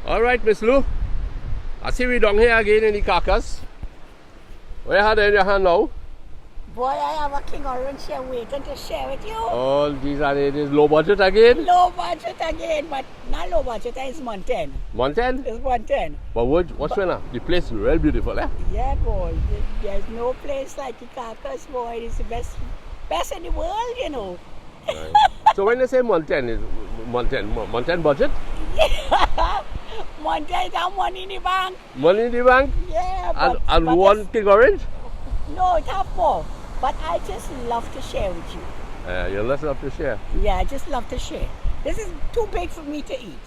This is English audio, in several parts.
All right, Miss Lou. I see we down here again in the Carcass. What you had in your hand now? Boy, I have a king orange here waiting to share with you. Oh, these are it is low budget again? Low budget again, but not low budget, it's 110. 110? It's 110. But what's winner? The place is real beautiful, eh? Yeah, boy. There's no place like Icacos, boy. It's the best in the world, you know. Right. So when they say 110, is 110 budget? Yeah. 110 got money in the bank. Money in the bank? Yeah. And one king orange? No, it have more. But I just love to share with you. You less love to share. Yeah, I just love to share. This is too big for me to eat.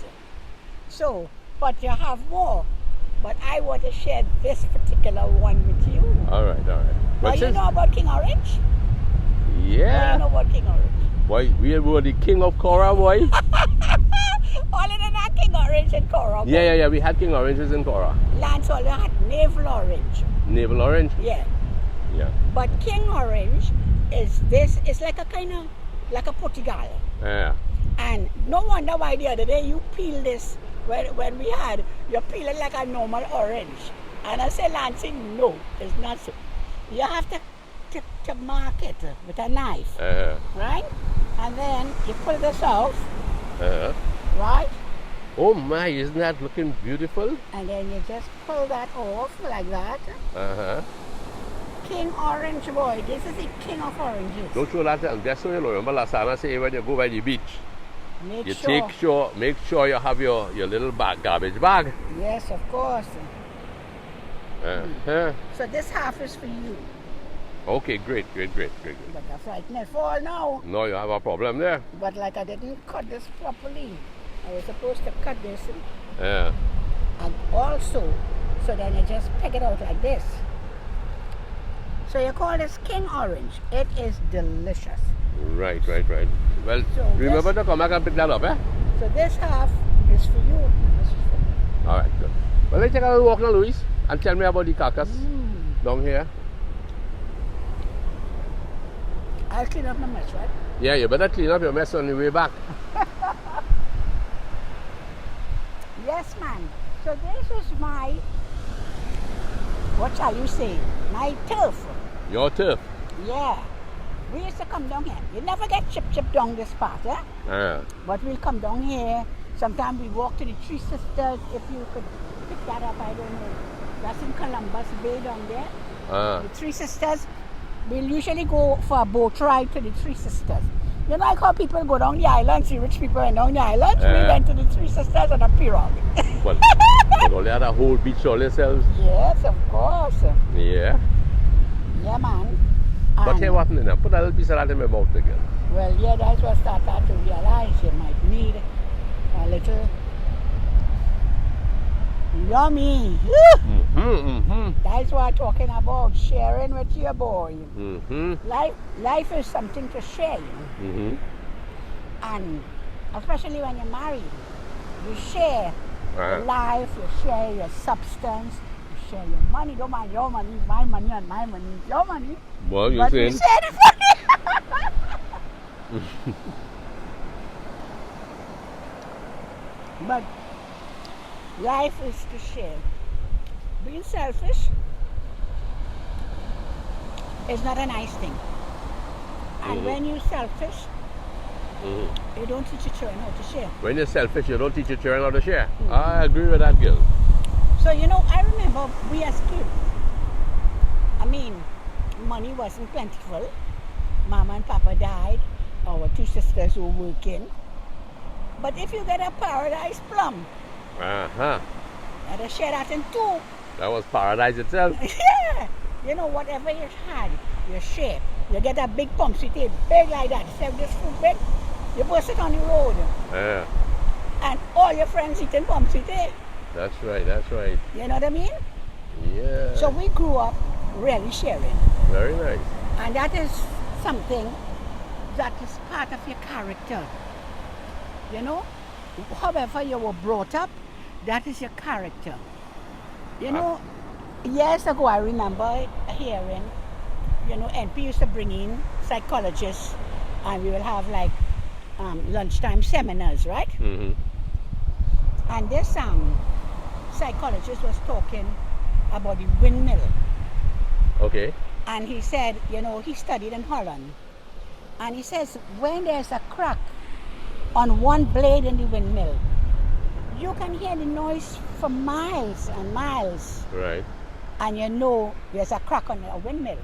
So, but you have more. But I want to share this particular one with you. All right. Now you know about King Orange? Yeah. You know about King Orange? Boy, we were the king of Cora, boy. All in that King Orange and Cora. Yeah. We had king oranges in Cora. Lance all had navel orange. Navel orange? Yeah. Yeah. But King Orange is this, it's like a kind of, like a Portugal. Yeah. And no wonder why the other day you peel this, when we had, you peel it like a normal orange. And I said, Lansing, no, it's not so. You have to mark it with a knife, right? And then you pull this off, right? Oh my, isn't that looking beautiful? And then you just pull that off like that. King Orange, boy, this is the king of oranges. Don't show that, just so you know. Remember last time I say when you go by the beach, make sure you have your little garbage bag. Yes, of course. So this half is for you. Okay, great. But I'm frightened it fall now. No, you have a problem there. But like I didn't cut this properly. I was supposed to cut this. Yeah. And also, so then I just pick it out like this. So you call this King Orange. It is delicious. Right. Well, so remember to come back and pick that up, eh? So this half is for you, and this is for me. All right, good. Well, let's take a little walk now, Louise, and tell me about the Carcass down here. I'll clean up my mess, right? Yeah, you better clean up your mess on the way back. Yes, man. So this is my, what shall you say, my turf. Your turf? Yeah. We used to come down here. You never get chip down this part, eh? But we'll come down here. Sometimes we walk to the Three Sisters. If you could pick that up, I don't know. That's in Columbus Bay down there. The Three Sisters. We'll usually go for a boat ride to the Three Sisters. You know like how people go down the island, see rich people went down the island? We went to the Three Sisters on a pirogue. But you only had a whole beach all yourselves? Yes, of course. Yeah? Yeah, man. But here what now? Put a little piece of that in my mouth again. Well, yeah, that's what I started to realize. You might need a little yummy. That's what I'm talking about, sharing with your boy. Life is something to share, you know? And especially when you're married, you share your life, you share your substance, you share your money. Don't mind your money, my money, and my money is your money. Well, you're but saying? You share the money. But life is to share. Being selfish is not a nice thing. And when you're selfish, you don't teach your children how to share. When you're selfish, you don't teach your children how to share. I agree with that, girl. So, you know, I remember we as kids, I mean, money wasn't plentiful. Mama and Papa died. Our two sisters were working. But if you get a paradise plum, and share that in two. That was paradise itself. Yeah. You know, whatever you had, you share. You get a big pump city, big like that. Serve this food big, you post it on the road. Yeah. And all your friends eating pump city. That's right. You know what I mean? Yeah. So we grew up really sharing. Very nice. And that is something that is part of your character. You know? However you were brought up, that is your character. You know, years ago I remember hearing, you know, NP used to bring in psychologists and we will have like lunchtime seminars, right? And this psychologist was talking about the windmill. Okay. And he said, you know, he studied in Holland. And he says, when there's a crack on one blade in the windmill, you can hear the noise for miles and miles. Right. And you know there's a crack on a windmill.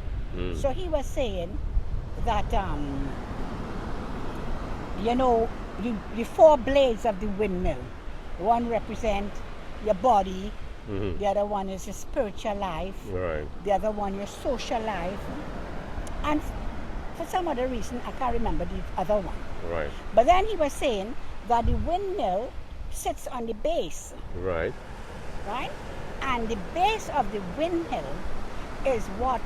So he was saying that, you know, the 4 blades of the windmill, one represents your body, the other one is your spiritual life, Right. the other one your social life, and for some other reason I can't remember the other one. Right. But then he was saying that the windmill sits on the base, Right. right? And the base of the windmill is what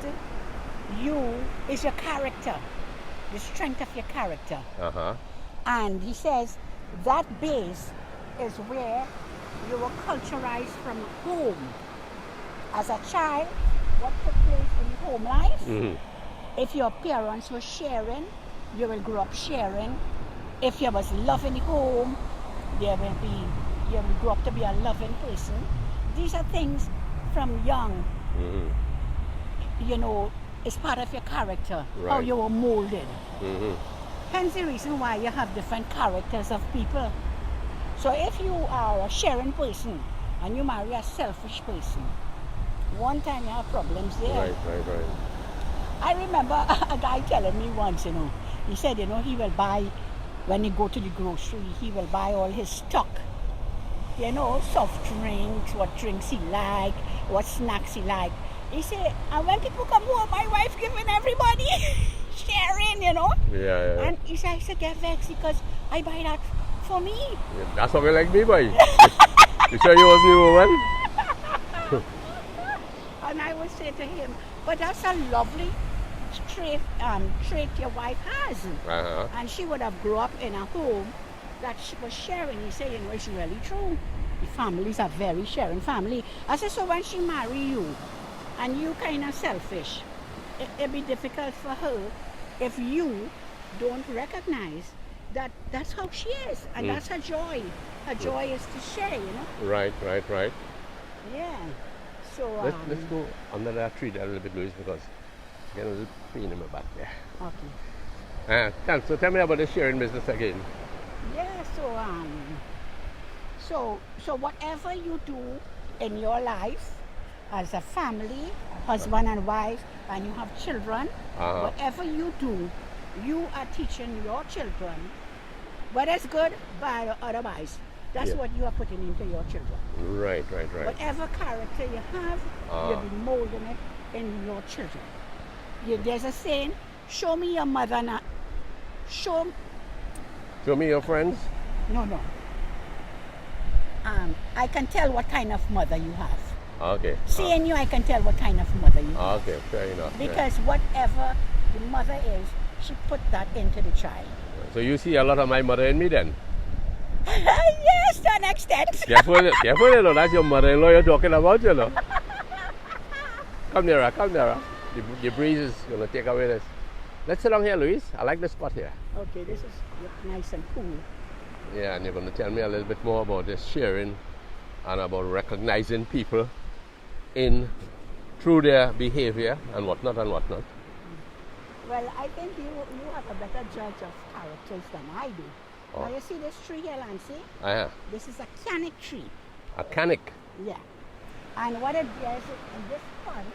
is your character, the strength of your character. Uh-huh. And he says that base is where you were culturized from home. As a child, what took place in home life? If your parents were sharing, you will grow up sharing. If you was loving home, you will grow up to be a loving person. These are things from young, you know, it's part of your character, Right. how you were molded. Hence the reason why you have different characters of people. So if you are a sharing person and you marry a selfish person, one time you have problems there. Right. I remember a guy telling me once, you know, he said, you know, he will buy, when he go to the grocery, he will buy all his stock. You know, soft drinks, what drinks he like, what snacks he like. He said, and when people come home, my wife giving everybody sharing, you know. Yeah. And he said, get vexed because I buy that for me. Yeah, that's what we like me, boy. You sure you was me, woman? And I would say to him, but that's a lovely trait your wife has. Uh-huh. And she would have grown up in a home that she was sharing. He said, you know, it's really true. The families are very sharing family. I said, so when she marry you and you kind of selfish, it'd be difficult for her if you don't recognize that that's how she is. And that's her joy. Her joy is to share, you know. Right. Yeah. So Let's go under that tree there a little bit, Louis, because I'm getting a little pain in my back there. okay. So tell me about the sharing business again. Yeah, so whatever you do in your life as a family, husband and wife, and you have children, whatever you do, you are teaching your children, whether it's good, bad, or otherwise. That's what you are putting into your children. Right. Whatever character you have, you'll be molding it in your children. There's a saying, show me your mother, not show me your friends. No. I can tell what kind of mother you have. Okay. Seeing you, I can tell what kind of mother you have. Okay, fair enough. Because whatever the mother is, she put that into the child. So you see a lot of my mother in me then? Yes, to an extent. Careful, you know, that's your mother-in-law you're talking about, you know. Come nearer. The breeze is going to take away this. Let's sit down here, Luis. I like the spot here. Okay, this is nice and cool. Yeah, and you're going to tell me a little bit more about this sharing and about recognizing people through their behavior and whatnot. Well, I think you have a better judge of characters than I do. Oh. Now you see this tree here, Lancy? This is a canic tree. A canic? Yeah. And what it does in this pod.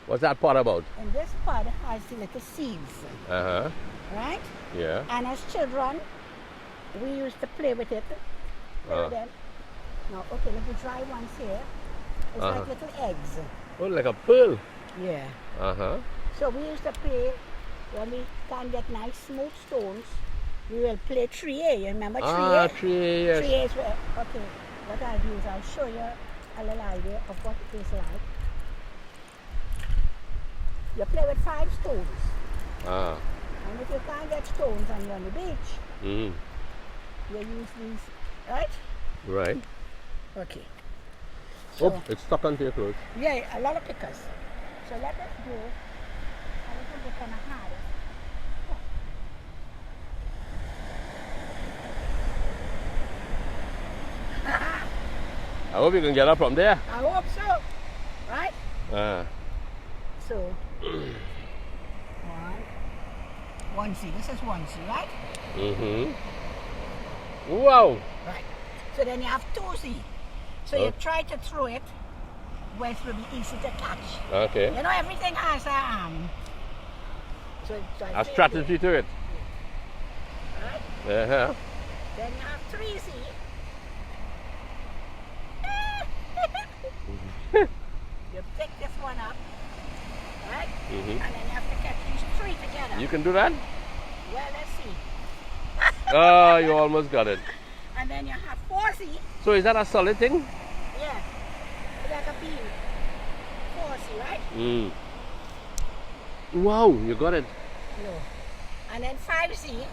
What's that pot about? And this pod has the little seeds. Right? Yeah. And as children, we used to play with it. Now, okay, little dry ones here. It's like little eggs. Oh, like a pearl. Yeah. So we used to play when we can get nice smooth stones. We will play trie. You remember trie? Trie, yes. Trie is where, okay, what I'll do is I'll show you a little idea of what it is like. You play with 5 stones. And if you can't get stones and you're on the beach, you use these, right? Right. Okay. So, oh, it's stuck onto your clothes. Yeah, a lot of pickers. So let us go a little bit kind of hard. I hope you can get up from there. I hope so. Right? So, 1C. This is 1C, right? Wow. Right. So then you have 2C. So you try to throw it where it will be easy to catch. Okay. You know, everything has a a strategy to it. Right? Uh-huh. Then you have 3C. You pick this one up, right? And then you have to catch these 3 together. You can do that? Well, let's see. Oh, you almost got it. And then you have 4C. So is that a solid thing? Yeah. It's like a beam. 4C, right? Wow, you got it. No. And then 5C.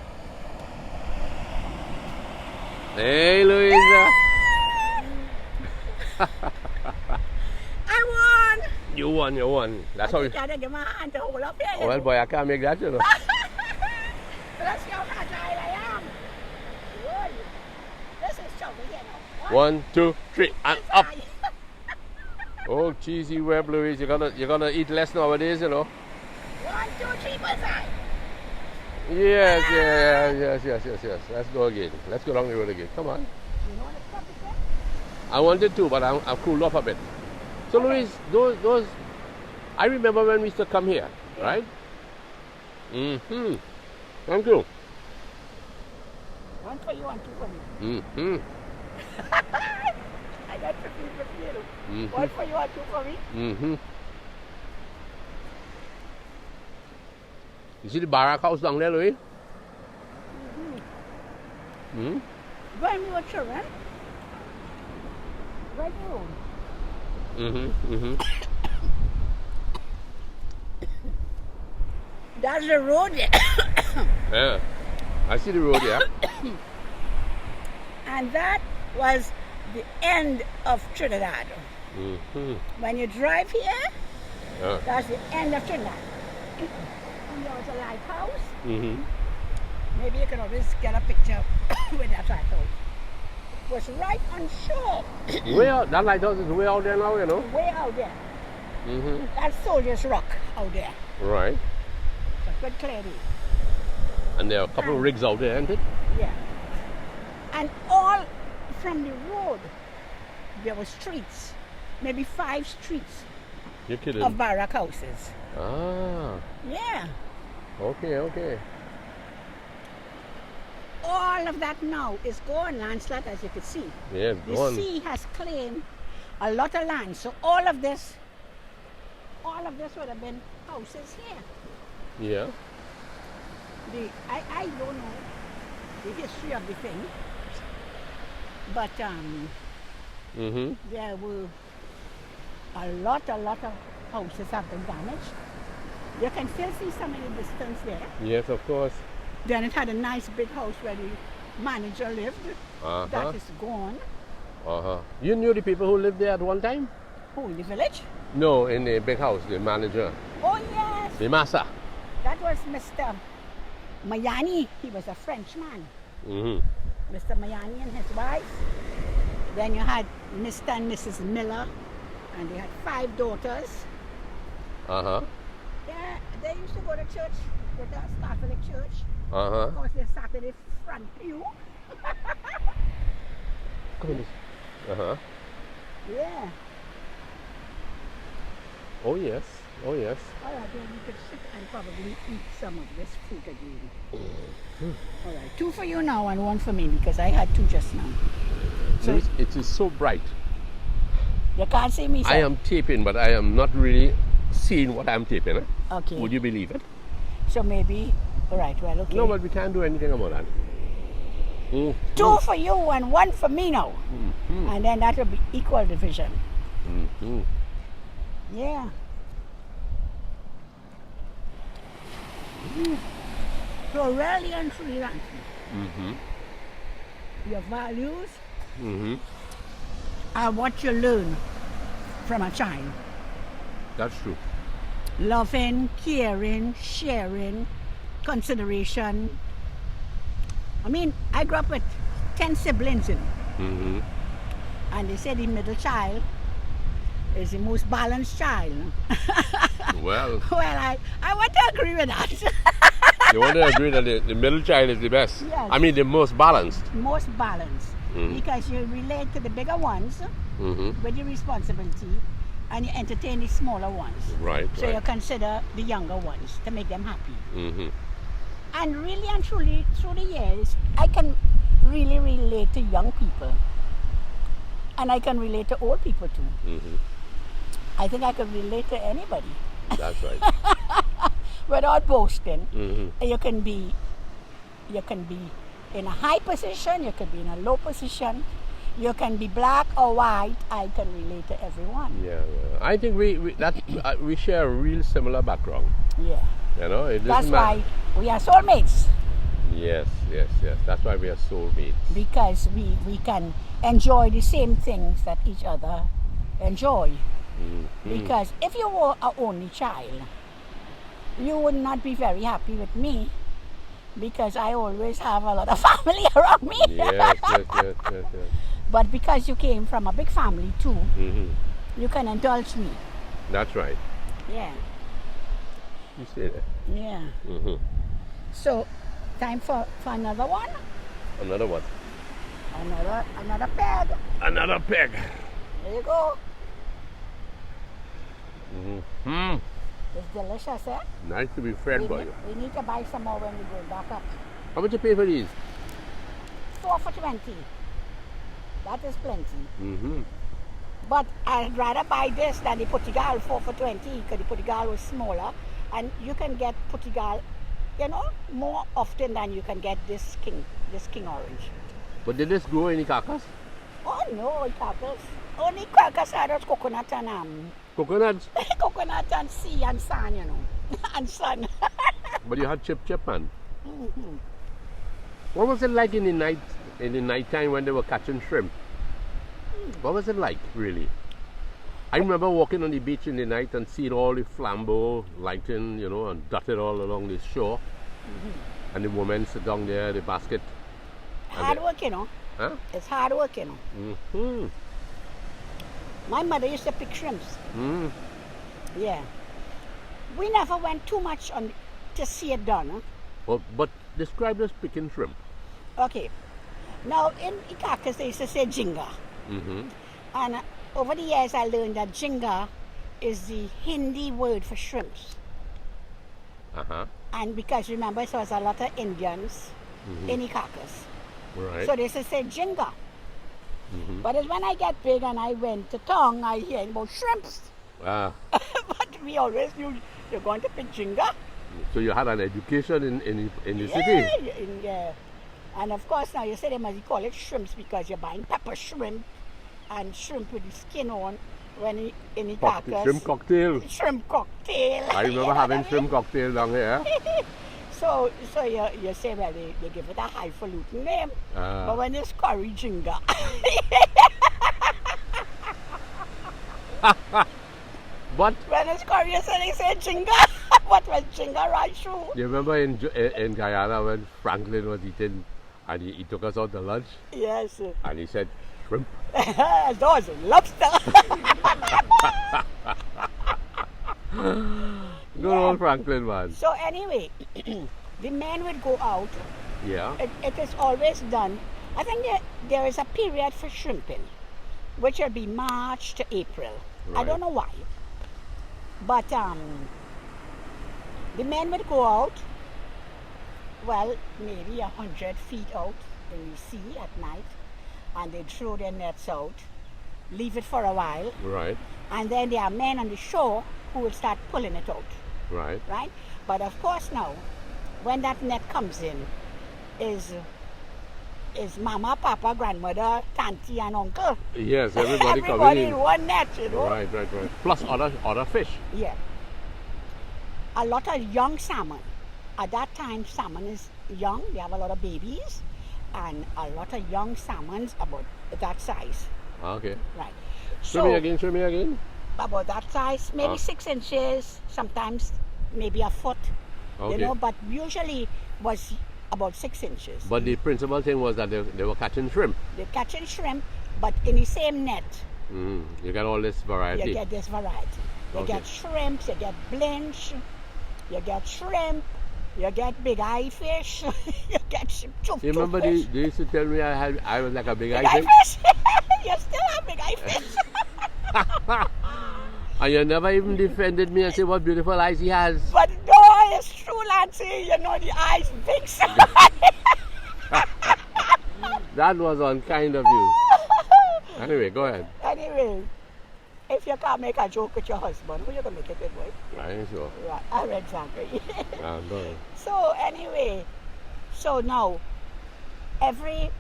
Hey, Louisa. I won! You won. That's how you... I give my hand to hold up here. Oh, well, boy, I can't make that, you know. That's how agile I am. Good. This is shoulder here now. 1, 2, 3, and up. Oh, cheesy web, Louise. You're gonna eat less nowadays, you know. 1, 2, 3, bullseye. Yes. Let's go again. Let's go down the road again. Come on. You want to stop it there? I wanted to, but I'm cooled off a bit. So, Louise, those, I remember when we used to come here, right? Thank you. 1 for you and 2 for me. I got 15 for you. 1 for you and 2 for me. You see the barrack house down there, Louis? When we were children, right road. That's the road there. Yeah, I see the road, yeah. And that was the end of Trinidad. When you drive here, that's the end of Trinidad. And there was a lighthouse. Maybe you can always get a picture with that lighthouse. It was right on shore. That lighthouse is way out there now, you know. Way out there. That's Soldier's Rock out there. Right. It's a good clear day. And there are a couple of rigs out there, isn't it? Yeah. And all from the road, there were streets, maybe 5 streets You're kidding. of barrack houses. Ah. Yeah. Okay. All of that now is gone, landslide, as you can see. Yeah, The gone. sea has claimed a lot of land. So all of this would have been houses here. Yeah. I don't know the history of the thing, but there were a lot of houses have been damaged. You can still see some in the distance there. Yes, of course. Then it had a nice big house where the manager lived. That is gone. You knew the people who lived there at one time? Who, in the village? No, in the big house, the manager. Oh yes. The massa. That was Mr. Mayani. He was a Frenchman. Mr. Mayani and his wife. Then you had Mr. and Mrs. Miller, and they had 5 daughters. Yeah, they used to go to church with us, Catholic church. Of course, they sat in the front pew. Yeah. Oh yes. All right, then we could sit and probably eat some of this fruit again. All right, 2 for you now and 1 for me because I had 2 just now. So It is so bright. you can't see me, sir. I am taping, but I am not really seeing what I'm taping. Eh? Okay. Would you believe it? So maybe, all right, well, okay. No, but we can't do anything about that. 2 for you and 1 for me now. And then that will be equal division. Yeah. So really and truly, your values are what you learn from a child. That's true. Loving, caring, sharing, consideration. I mean, I grew up with 10 siblings, you know. And they say the middle child is the most balanced child. Well, Well, I want to agree with that. you want to agree that the middle child is the best? Yes. I mean, the most balanced. Most balanced. Because you relate to the bigger ones with your responsibility, and you entertain the smaller ones. Right, So right. you consider the younger ones to make them happy. Mm-hmm. And really and truly, through the years, I can really relate to young people. And I can relate to old people too. Mm-hmm. I think I can relate to anybody. That's right. Without boasting. Mm-hmm. You can be in a high position, you can be in a low position, you can be black or white. I can relate to everyone. Yeah. I think we share a real similar background. Yeah. You know, it That's doesn't matter. why we are soulmates. Yes. That's why we are soulmates. Because we can enjoy the same things that each other enjoy. Because if you were an only child, you would not be very happy with me, because I always have a lot of family around me. Yes. But because you came from a big family too, you can indulge me. That's right. Yeah. You say that. Yeah. Mm-hmm. So, time for another one? Another one. Another peg. Another peg. There you go. Mm-hmm. It's delicious, eh? Nice to be fed by you. We need to buy some more when we go back up. How much you pay for these? 4 for 20. That is plenty. Mm-hmm. But I'd rather buy this than the Portugal 4 for 20, because the Portugal was smaller, and you can get Portugal, more often than you can get this king orange. But did this grow in Icacos? Oh no, Carcass. Only Carcass had us coconut and Coconuts? coconut and sea and sun, and sun. But you had chip man. What was it like in the night time when they were catching shrimp? What was it like, really? I remember walking on the beach in the night and seeing all the flambeaux lighting, and dotted all along the shore. And the women sit down there, the basket. Hard work, Huh? It's hard work, Mm-hmm. My mother used to pick shrimps. Mm. Yeah. We never went too much on to see it done. Huh? Well, but describe this picking shrimp. Okay. Now, in Icacos, they used to say jinga. Mm-hmm. And over the years, I learned that jinga is the Hindi word for shrimps. Uh-huh. And because, remember, there was a lot of Indians in Icacos. Right. So they used to say jinga. But it's when I get big and I went to town, I hear about shrimps. Ah. But we always knew you're going to pick jinga. So you had an education in the city? Yeah. And of course now you say them as you call it shrimps, because you're buying pepper shrimp and shrimp with the skin on when in Icacos. Shrimp cocktail. Shrimp cocktail. I remember having shrimp cocktail down here. So you say, well, they give it a highfalutin name. But when it's curry jinga. But when it's curry, you say they say jinga. What was jinga right through? you remember in Guyana when Franklin was eating and he took us out to lunch Yes. and he said shrimp. Those lobster. Good old Franklin, man. So anyway, the men would go out. Yeah. It is always done. I think there is a period for shrimping, which will be March to April. I Right. don't know why. But the men would go out, well, maybe 100 feet out in the sea at night, and they'd throw their nets out, leave it for a while, Right. and then there are men on the shore who will start pulling it out. Right. Right? But of course now, when that net comes in, is mama, papa, grandmother, auntie and uncle. Yes, everybody coming Everybody in. in one net, Right. Plus other fish. Yeah. A lot of young salmon. At that time, salmon is young. They have a lot of babies. And a lot of young salmons about that size. Okay. Right. Show me again. About that size, maybe 6 inches, sometimes maybe a foot. Okay. But usually was about 6 inches. But the principal thing was that they were catching shrimp. They're catching shrimp, But in the same net, you get all this variety. you get this variety. You get shrimps, you get blinch, you get shrimp, you get big eye fish, you get choof. You remember they used to tell me I was like a big eye fish? You still have big eye fish. And you never even defended me and said what beautiful eyes he has. But no, it's true, Lancy. You know the eyes big. That was unkind of you. Anyway, go ahead. Anyway, if you can't make a joke with your husband, who you gonna make it with, boy? I ain't sure. Right, exactly. Go ahead. So anyway, so now everybody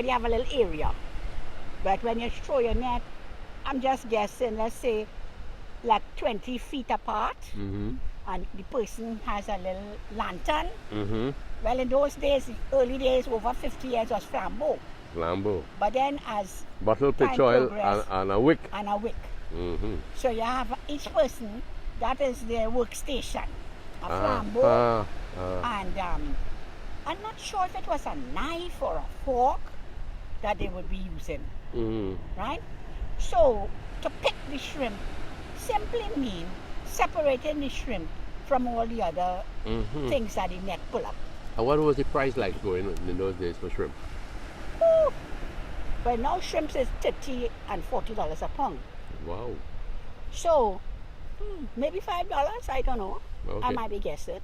have a little area. But when you throw your net, I'm just guessing, let's say like 20 feet apart, and the person has a little lantern. Well, in those days, the early days, over 50 years, was flambeau. But then as bottle pitch oil and a wick. And a wick. So you have each person, that is their workstation, a flambeau. And I'm not sure if it was a knife or a fork that they would be using. Right? So to pick the shrimp simply means separating the shrimp from all the other things that the net pull up. And what was the price like going in those days for shrimp? Well, now shrimp is $30 and $40 a pound. Wow. So maybe $5, I don't know. Okay. I might be guessing.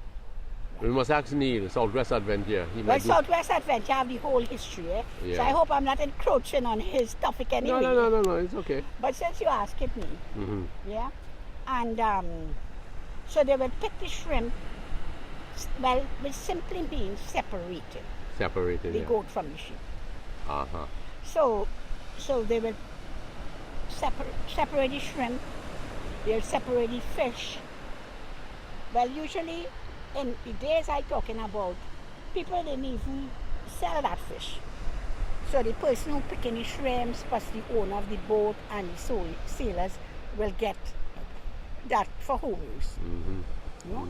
We must ask Neil, Southwest Adventure. Well, Southwest Adventure have the whole history, Yeah. So I hope I'm not encroaching on his topic anyway. No, it's okay. But since you asked it me, yeah, and so they will pick the shrimp, well, which simply means separated. Separated, the goat from the sheep. So they will separate the shrimp, they'll separate the fish. Well, usually, in the days I'm talking about, people didn't even sell that fish. So the person who picking the shrimps, plus the owner of the boat and the sailors will get that for home use. You know?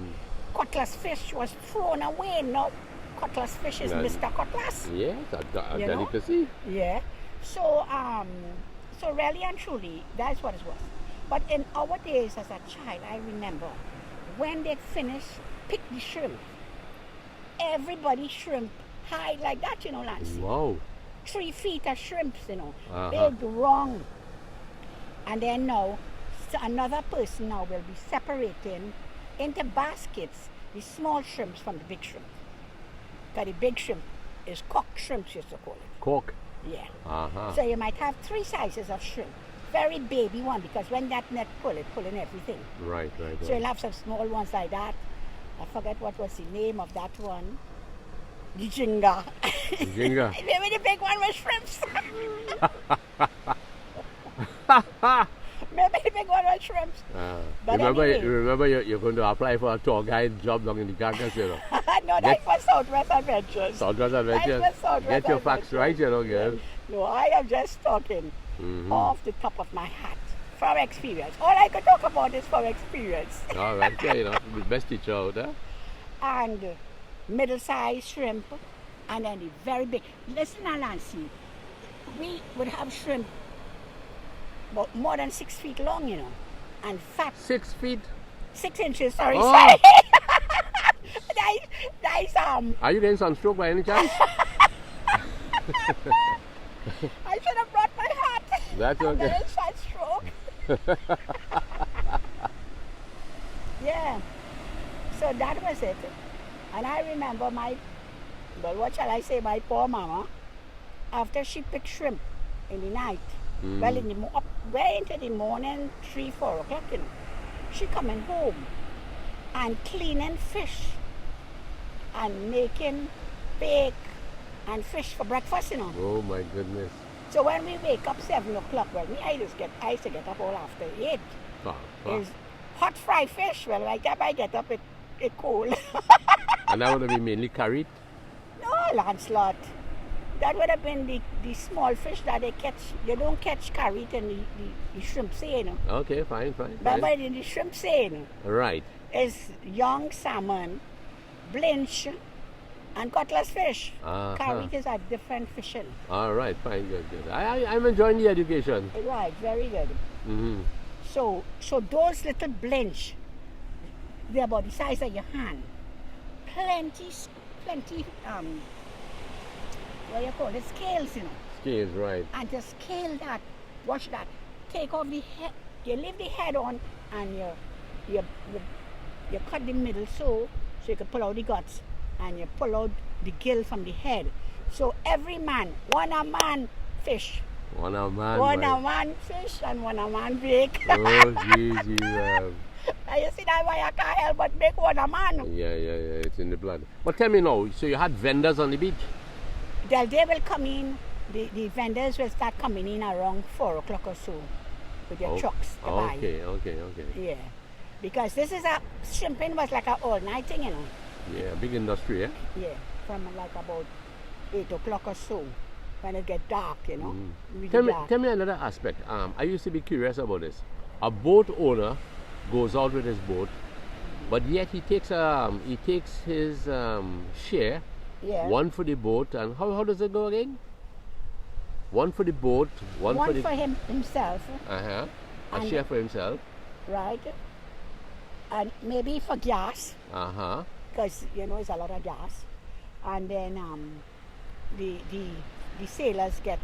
Cutlass fish was thrown away now. Cutlass fish is Mr. Cutlass. Yes, a delicacy. Yeah. So so really and truly, that's what it was. But in our days as a child, I remember when they finished pick the shrimp, everybody shrimp high like that, you know, Lance. Wow. 3 feet of shrimps, you know, big, long. And then now, another person now will be separating into baskets the small shrimps from the big shrimp. Because the big shrimp is cocked shrimps, used to call it. Cock? Yeah. So you might have 3 sizes of shrimp. Very baby one, because when that net pulling everything. Right. So you'll have some small ones like that. I forget what was the name of that one. The Jinga. Jinga. Maybe the big one was shrimps. Maybe the big one was shrimps. But remember you're going to apply for a tour guide job down in the Carcass, you know. No, that's for Southwest Adventures. Southwest Adventures. Get your facts right, you know, girl. No, I am just talking off the top of my hat. From experience. All I could talk about is from experience. All right, yeah, you know, the best teacher out there. And middle-sized shrimp, and then the very big. Listen, Nancy, we would have shrimp about more than 6 feet long, you know, and fat. 6 feet? 6 inches, sorry. Oh. Nice, Are you getting sunstroke by any chance? I should have brought my hat. That's okay. Sunstroke. Yeah. So that was it. And I remember my poor mama, after she picked shrimp in the night, well, way into the morning, 3, 4 o'clock, you know, she coming home and cleaning fish and making bake and fish for breakfast, you know. Oh my goodness. So when we wake up 7 o'clock, well, I used to get up all after 8. It's hot fried fish. Well, by the time I get up, it cold. And that would have been mainly curried? No, Lancelot. That would have been the small fish that they catch. You don't catch curried in the shrimp sea, you know. Okay, fine. But in the shrimp sea, you know. Right. Is young salmon, blinch, And cutlass fish. Carrick is a different fishing. All right, fine, good. I'm enjoying the education. Right, very good. So those little blench, they're about the size of your hand. Plenty, what you call it, scales, Scales, right. And just scale that, watch that. Take off the head, you leave the head on, and you cut the middle so you can pull out the guts, and you pull out the gill from the head. So every man, one a man fish. One a man. One a man fish and one a man bake. Oh, gee. You see that why I can't help but make one a man. Yeah, it's in the blood. But tell me now, so you had vendors on the beach? They will come in, the vendors will start coming in around 4 o'clock or so with their trucks to buy. Okay. Yeah, because this is shrimping was like an all-night thing, Yeah, big industry, eh? Yeah, from like about 8 o'clock or so, when it get dark, really dark. Tell me another aspect. I used to be curious about this. A boat owner goes out with his boat, but yet he takes his share. Yeah. One for the boat, and how does it go again? One for the boat, one for himself. A share for himself. Right. And maybe for gas. Because it's a lot of gas. And then the sailors get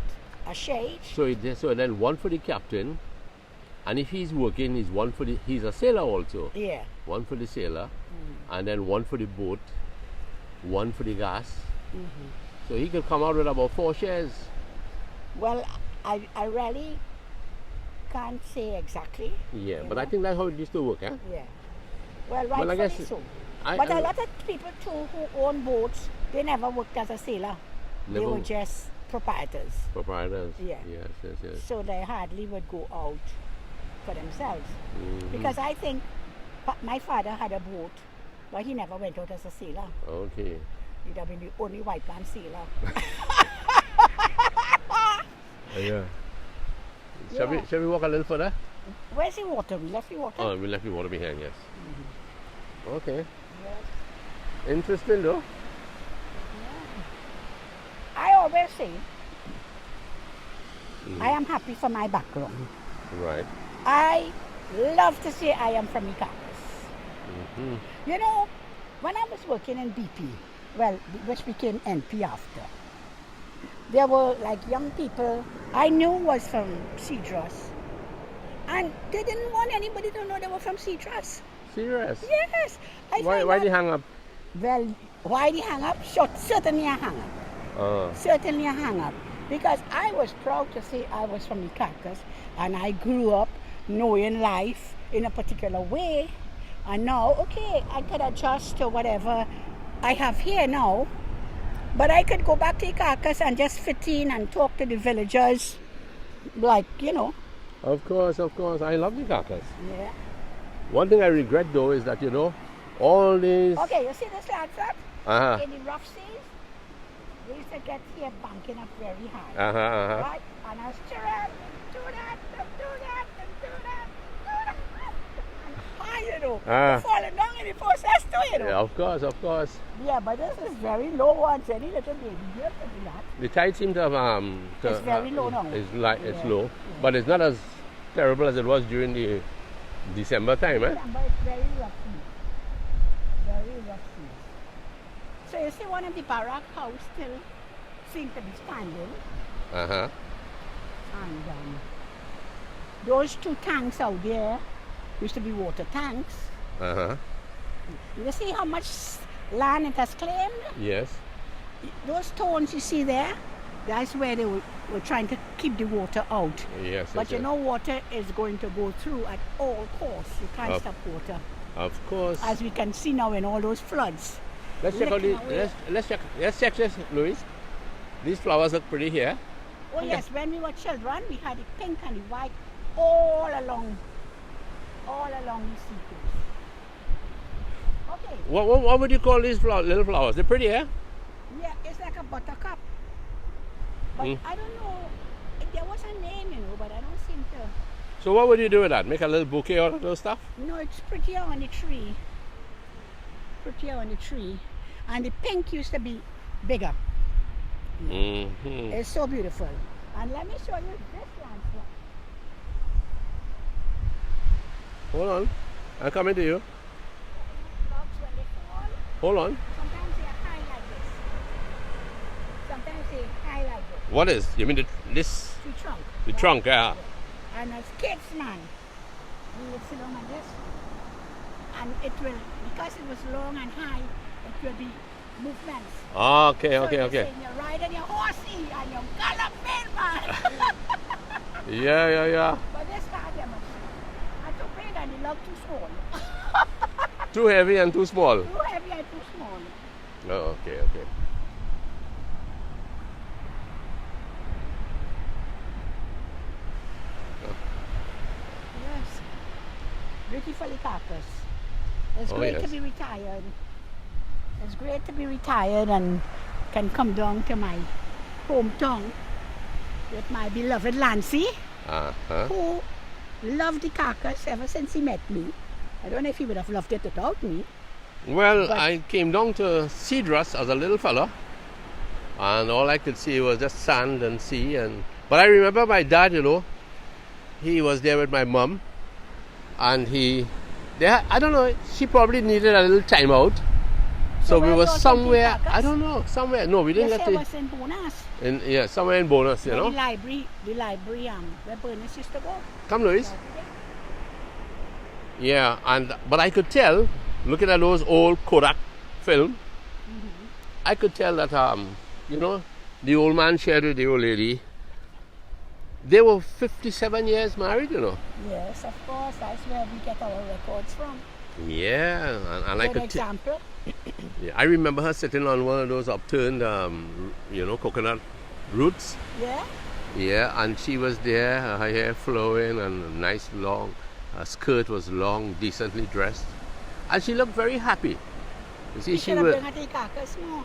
a share each. So then one for the captain, and if he's working, he's a sailor also. Yeah. One for the sailor, and then one for the boat, one for the gas. So he could come out with about 4 shares. Well, I really can't say exactly. Yeah, but I think that's how it used to work, huh? Yeah. Well, rightfully so. But a lot of people too who own boats, they never worked as a sailor. They were just proprietors. Yeah. Yes. So they hardly would go out for themselves. Because I think my father had a boat, but he never went out as a sailor. Okay. He'd have been the only white man sailor. Yeah. Shall we walk a little further? Where's the water? We left the water. Oh, we left the water behind, yes. Okay. Yes. Interesting though. Yeah. I always say, I am happy for my background. Right. I love to say I am from Icacos. When I was working in BP, which became NP after, there were like young people I knew was from Cedros, and they didn't want anybody to know they were from Cedros. Serious? Yes. Why did you hang up? Well, why did you hang up? Certainly I hang up. Certainly I hang up. Because I was proud to say I was from Icacos, and I grew up knowing life in a particular way. And now, okay, I could adjust to whatever I have here now. But I could go back to Carcass and just fit in and talk to the villagers, like, Of course. I love the Carcass. Yeah. One thing I regret though is that, all these... Okay, you see this land, in the rough seas, we used to get here banking up very high. Right? And I was children, do that. Falling down in the process too, Yeah, of course. Yeah, but this is very low ones. Any little baby here could do that. The tide seems to have it's very low now. It's low, but it's not as terrible as it was during the December time, eh? Yeah, but it's very rough seas. So you see one of the barrack house still seems to be standing. And those 2 tanks out there used to be water tanks. You see how much land it has claimed? Yes. Those stones you see there, that's where they were trying to keep the water out. Yes. But water is going to go through at all costs. You can't stop water. Of course. As we can see now in all those floods. Let's check this, Louise. These flowers look pretty here. Oh yes, when we were children, we had the pink and the white all along the seacoast. Okay. What would you call these little flowers? They're pretty, eh? Yeah, it's like a buttercup. But I don't know. There was a name, but I don't seem to. So what would you do with that? Make a little bouquet out of those stuff? No, it's prettier on the tree. And the pink used to be bigger. Mm-hmm. It's so beautiful. And let me show you this landscape. Hold on. I'm coming to you. Logs when they fall, Hold on. sometimes they are high like this. Sometimes they high like this. What is? You mean this? The trunk. The trunk, yeah. And as kids, man, we would sit on this. And it will, because it was long and high, it will be movements. Okay, So okay, okay. you're riding your horsey and you're galloping, man. Yeah. But this car, they must. I'm too big and the log too small. Too heavy and too small. Too heavy and too small. Oh, okay. Yes. Beautifully Carcass. It's Oh, great yes. to be retired. It's great to be retired and can come down to my hometown with my beloved Lancy, Uh-huh. who loved the Carcass ever since he met me. I don't know if he would have loved it without me. Well, But- I came down to Cedrus as a little fella, and all I could see was just sand and sea. But I remember my dad, he was there with my mum, and I don't know, she probably needed a little time out. So we where were you all came to somewhere, Carcass? I don't know, somewhere. No, we didn't Yes, get I to. was in Bonus. Yeah, somewhere in Bonus, The library, where Bonus used to go. Come, Louise. Yeah, but I could tell, looking at those old Kodak film, I could tell that the old man shared with the old lady. They were 57 years married, Yes, of course. That's where we get our records from. Yeah, and I Good could tell. example. Yeah, I remember her sitting on one of those upturned, coconut roots. Yeah. Yeah, and she was there, her hair flowing and nice long. Her skirt was long, decently dressed, and she looked very happy. You see, You she should have was. been at Icacos more.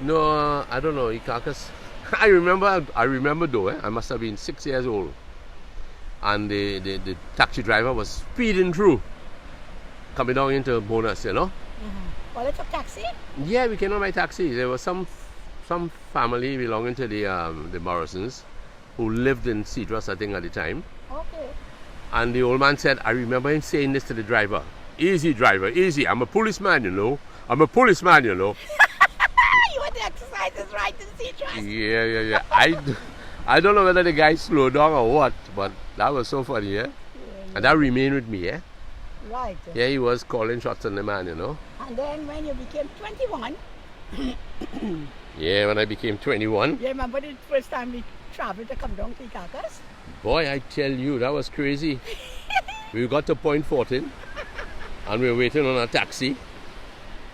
No, I don't know, Icacos. I remember though, I must have been 6 years old. And the taxi driver was speeding through, coming down into Bonus, Well, it's a taxi? Yeah, we came on by taxi. There was some family belonging to the Morrisons who lived in Cedrus, I think, at the time. Okay. And the old man said, I remember him saying this to the driver. Easy, driver, easy. I'm a policeman, I'm a policeman, You want the exercises right in Citrus? Yeah. I don't know whether the guy slowed down or what, but that was so funny, yeah? And that remained with me, yeah? Right. Yeah, he was calling shots on the man, And then when you became 21, Yeah, when I became 21. you remember the first time we traveled to come down to Icacos? Boy, I tell you, that was crazy. We got to Point 14 and we were waiting on a taxi,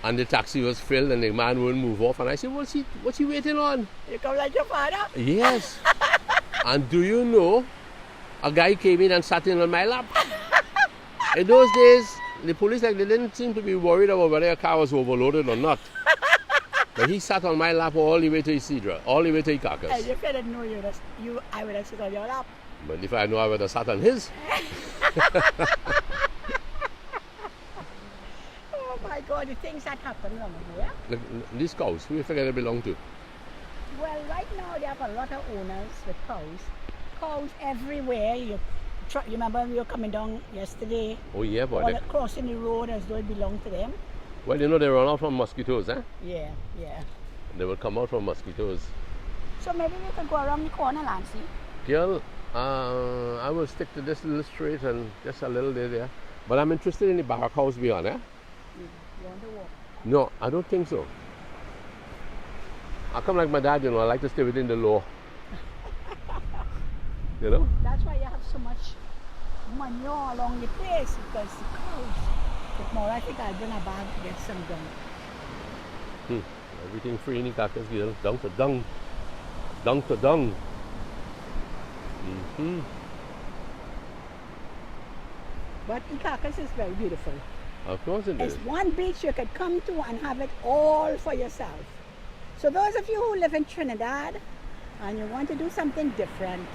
and the taxi was filled and the man wouldn't move off, and I said, what's he waiting on? You come like your father? Yes. And do you know, a guy came in and sat in on my lap. In those days, the police they didn't seem to be worried about whether a car was overloaded or not. But he sat on my lap all the way to Isidra, all the way to Icacos. And if I didn't know I would have sit on your lap. But if I know, I would have sat on his. Oh my God, the things that happen long ago, yeah? These cows, who you figure they belong to? Well, right now they have a lot of owners with cows. Cows everywhere. You remember when we were coming down yesterday? Oh yeah, boy. All crossing the road as though it belonged to them. Well, they run out from mosquitoes, eh? Yeah. They will come out from mosquitoes. So maybe we could go around the corner, Lancy. Girl, I will stick to this little street and just a little there. But I'm interested in the barrack house beyond, eh? You want to walk? No, I don't think so. I come like my dad, I like to stay within the law. That's why you have so much manure along the place, because the cows. But more, I think I'll bring a bag to get some dung. Everything free in the Carcass, girl. Dung to dung. Dung to dung. But Icacos is very beautiful. Of course it is. It's one beach you could come to and have it all for yourself. So those of you who live in Trinidad and you want to do something different,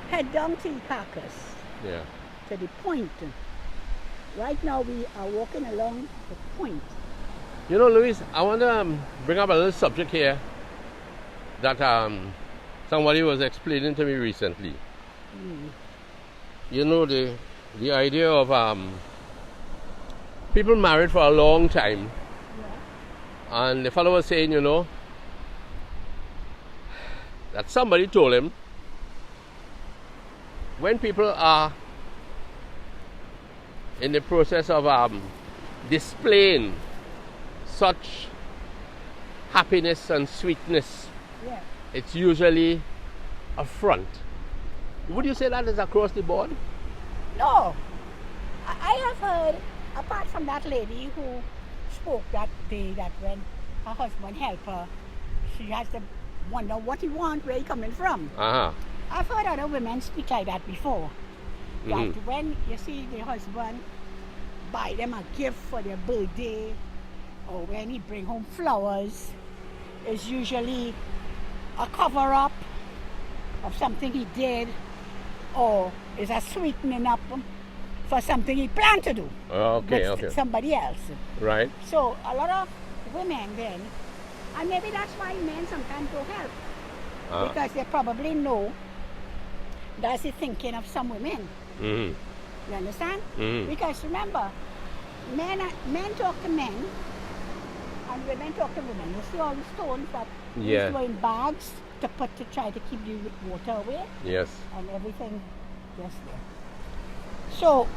head down to Icacos, Yeah. to the point. Right now we are walking along the point. You know, Louise, I want to bring up a little subject here that somebody was explaining to me recently. You know, the idea of people married for a long time, and the fellow was saying, you know, that somebody told him when people are in the process of displaying such happiness and sweetness, it's usually a front. Would you say that is across the board? No. I have heard, apart from that lady who spoke that day, that when her husband helped her, she has to wonder what he wants, where he coming from. I've heard other women speak like that before. That when you see the husband buy them a gift for their birthday, or when he bring home flowers, it's usually a cover-up of something he did, or is a sweetening up for something he planned to do with somebody else. Right. So a lot of women then, and maybe that's why men sometimes don't help, because they probably know that's the thinking of some women. You understand? Because remember, men talk to men and women talk to women. You see all the stones that they throw in bags to try to keep the water away. Yes. And everything just there. So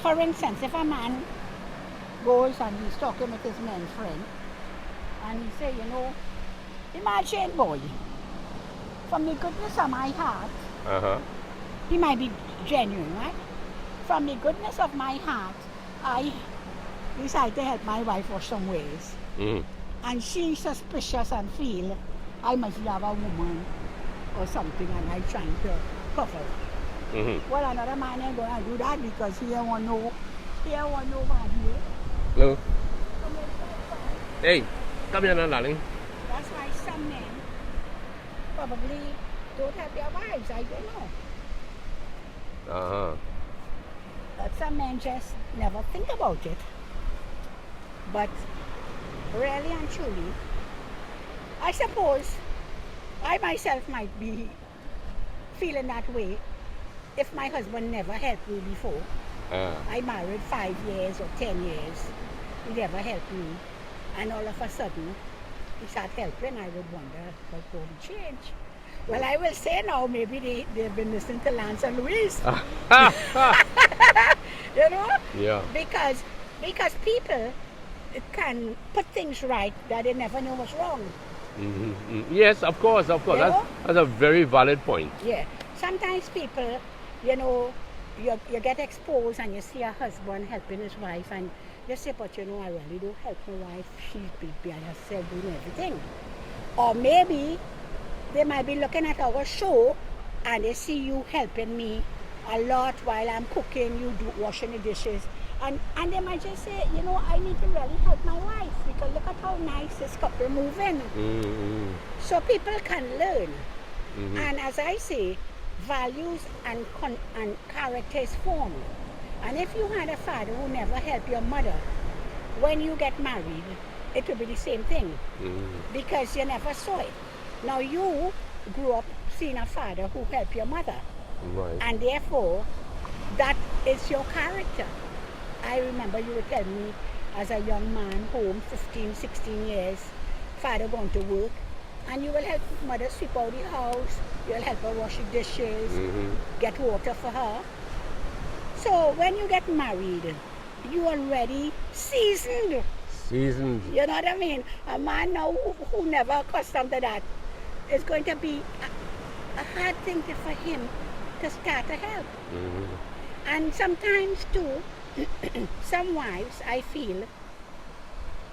for instance, if a man goes and he's talking with his man friend, and he say, you know, imagine, boy, from the goodness of my heart, he might be genuine, right? From the goodness of my heart, I decided to help my wife for some ways. And she's suspicious and feel I must have a woman or something, and I'm trying to cover it. Well, another man ain't going to do that because he don't want no bad way. Hello. Hey, come here now, darling. That's why some men probably don't have their wives, I don't know. But some men just never think about it. But really and truly, I suppose I myself might be feeling that way if my husband never helped me before. I married 5 years or 10 years. He never helped me. And all of a sudden, he started helping. I would wonder what's going to change. Well, I will say now, maybe they've been listening to Lance and Louise. You know? Yeah. Because people can put things right that they never know what's wrong. Yes, of course. That's a very valid point. Yeah. Sometimes people, you know, you get exposed and you see a husband helping his wife and you say, but you know, I really don't help my wife. She's by herself doing everything. Or maybe they might be looking at our show and they see you helping me a lot while I'm cooking, you washing the dishes. And they might just say, you know, I need to really help my wife because look at how nice this couple moving. So people can learn. And as I say, values and character is formed. And if you had a father who never helped your mother, when you get married, it will be the same thing. Because you never saw it. Now you grew up seeing a father who helped your mother. Right. And therefore, that is your character. I remember you would tell me as a young man, home, 15, 16 years, father going to work, and you will help mother sweep out the house, you'll help her wash the dishes, get water for her. So when you get married, you are already seasoned. Seasoned. You know what I mean? A man now who never accustomed to that, is going to be a hard thing for him to start to help. And sometimes too, some wives, I feel,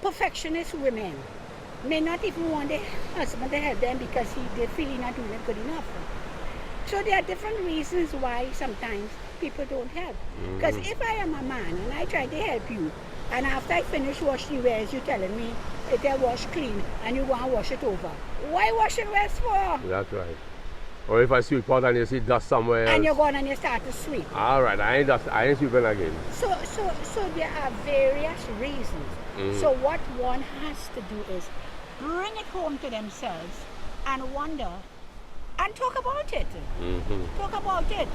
perfectionist women may not even want their husband to help them because they feel he's not doing it good enough. So there are different reasons why sometimes people don't help. Because if I am a man and I try to help you, and after I finish washing the wares, you're telling me it'll wash clean and you want to wash it over. Why wash it wares for? That's right. Or if I sweep out and you see dust somewhere else. And you're going and you start to sweep. All right, I ain't sweeping again. So there are various reasons. So what one has to do is bring it home to themselves and wonder and talk about it. Talk about it.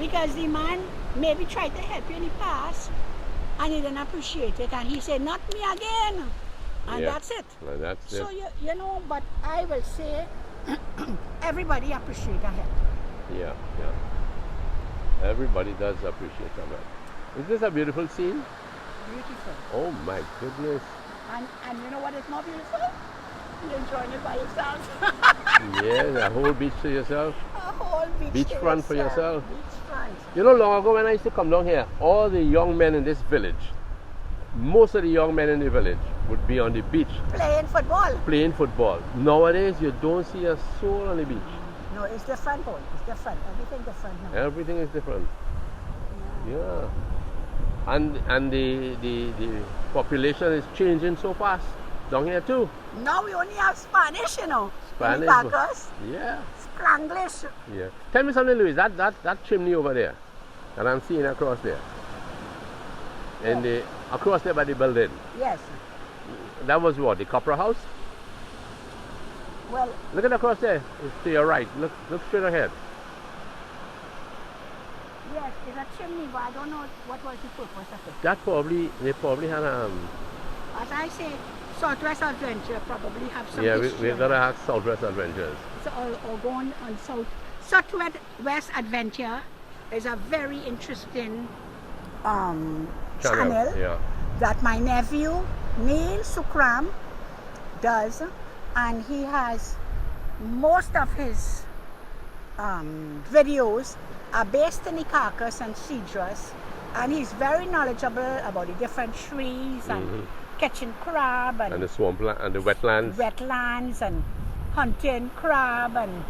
Because the man maybe tried to help you in the past and he didn't appreciate it and he said, not me again. And that's it. And that's so it. you know, but I will say everybody appreciate a help. Yeah. Everybody does appreciate a help. Is this a beautiful scene? Beautiful. Oh my goodness. And you know what is more beautiful? You're enjoying it by yourself. Yeah, a whole beach to yourself. A whole beach Beachfront for yourself. Beachfront. You know, long ago when I used to come down here, all the young men in this village, most of the young men in the village would be on the beach. Playing football. Nowadays, you don't see a soul on the beach. No, it's different, boy. It's different. Everything different now. Everything is different. Yeah. And the population is changing so fast down here too. Now we only have Spanish, you know. Spanish. Icacos. Yeah. Spanglish. Yeah. Tell me something, Louis. That chimney over there that I'm seeing across there. And across there by the building. Yes. That was what? The copper house? Well, look at across there. It's to your right. Look straight ahead. Yes, it's a chimney, but I don't know what was the purpose of it. They probably had as I say, Southwest Adventure probably have some history. We've got to have Southwest Adventures. So, or going on Southwest Adventure is a very interesting channel that my nephew Neil Sukram does, and he has most of his videos are based in Icacos and Cedrus, and he's very knowledgeable about the different trees and catching crab and the swampland and the wetlands and hunting crab and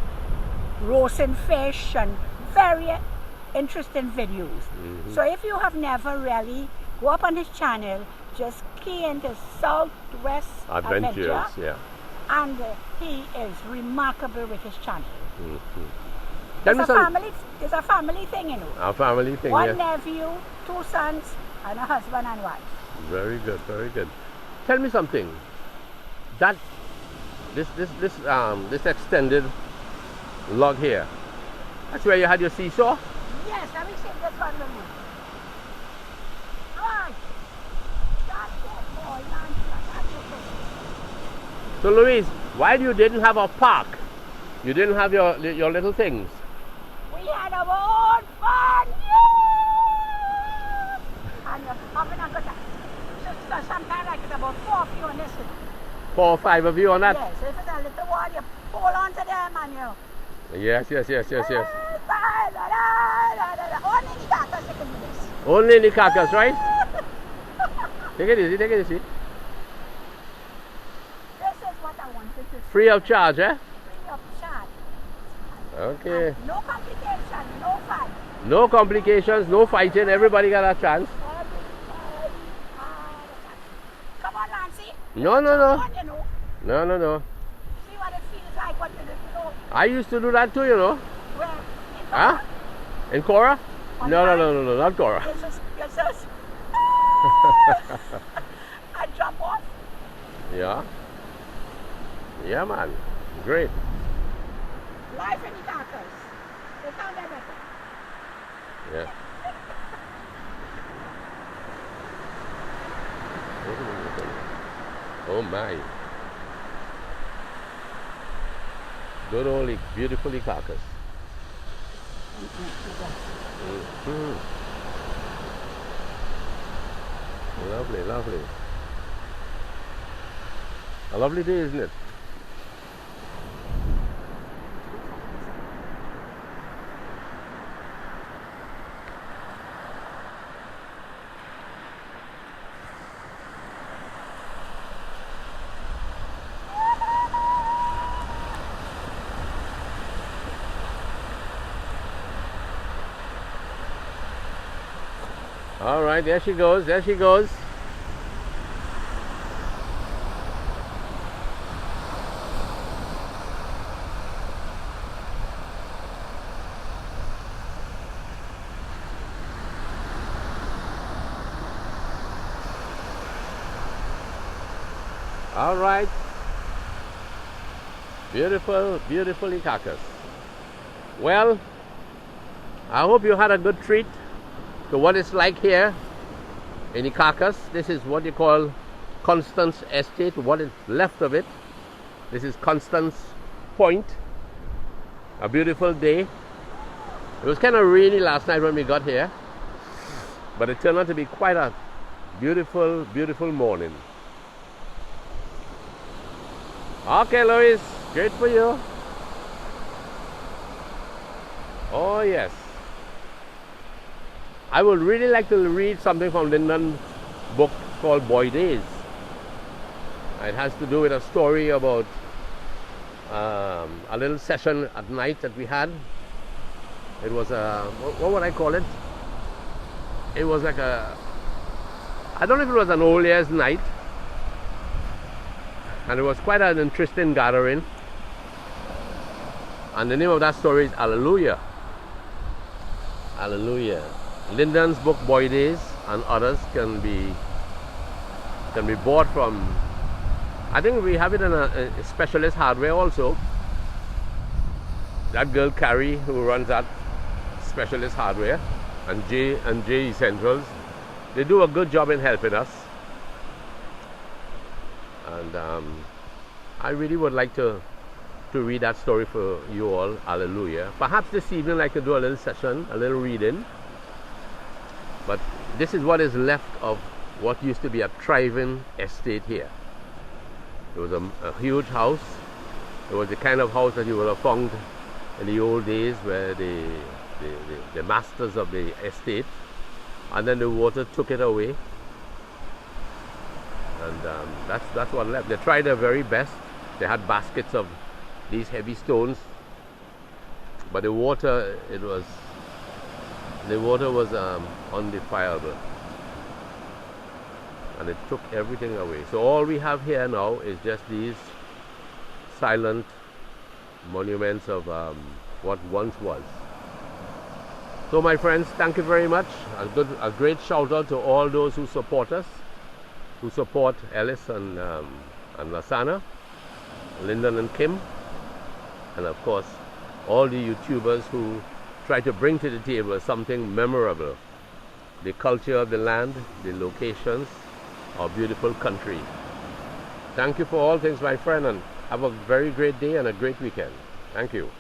roasting fish and very interesting videos. So if you have never really go up on his channel, just key into Southwest Adventures, and he is remarkable with his channel. It's a family thing, you know. A family thing, One nephew, 2 sons, and a husband and wife. Very good, very good. Tell me something. That this extended log here. That's where you had your seesaw? Yes, let me see this one with me. Right. That's it, boy. So Louise, why you didn't have a park? You didn't have your little things? We had our own fun, yeah! And having a good time. So sometimes like it's about 4 of you on this. 4 or 5 of you on that? Yes, if it's a little one, you pull onto them and you... Yes. Only in the Carcass you can do this. Only in the Carcass, right? Take it easy. This is what I wanted to say. Free of charge, eh? Free of charge. Okay. And no complications, no fight. No complications, no fighting, everybody got a chance. Come on, Nancy. No. No. No. See what it feels like when you know. I used to do that too, you know. Where? Huh? In Cora? No, not Cora. It's just I jump off. Yeah. Yeah, man. Great. Life in the Carcass. They found that better. Yeah. Oh my. Good old, beautifully Carcass. Lovely. A lovely day, isn't it? All right, there she goes. All right. Beautiful, beautiful Icacos. Well, I hope you had a good treat to what it's like here in Icacos. This is what you call Constance Estate, what is left of it. This is Constance Point. A beautiful day. It was kind of rainy last night when we got here, but it turned out to be quite a beautiful, beautiful morning. Okay, Lois, great for you. Oh, yes. I would really like to read something from Lyndon's book called Boy Days. It has to do with a story about a little session at night that we had. It was a, what would I call it? It was like a, I don't know if it was an old year's night. And it was quite an interesting gathering. And the name of that story is Hallelujah. Hallelujah. Lyndon's book Boy Days and others can be bought from, I think we have it in a Specialist Hardware also. That girl Carrie who runs that Specialist Hardware, and J Essentials, they do a good job in helping us. And I really would like to read that story for you all. Hallelujah. Perhaps this evening I could do a little session, a little reading. But this is what is left of what used to be a thriving estate here. It was a huge house. It was the kind of house that you would have found in the old days, where the masters of the estate, and then the water took it away. And that's what left. They tried their very best. They had baskets of these heavy stones, but the water was undefilable, and it took everything away. So all we have here now is just these silent monuments of what once was. So my friends, thank you very much. A great shout out to all those who support us, who support Ellis and Lasana, Lyndon and Kim, and of course all the YouTubers who try to bring to the table something memorable, the culture of the land, the locations, our beautiful country. Thank you for all things, my friend, and have a very great day and a great weekend. Thank you.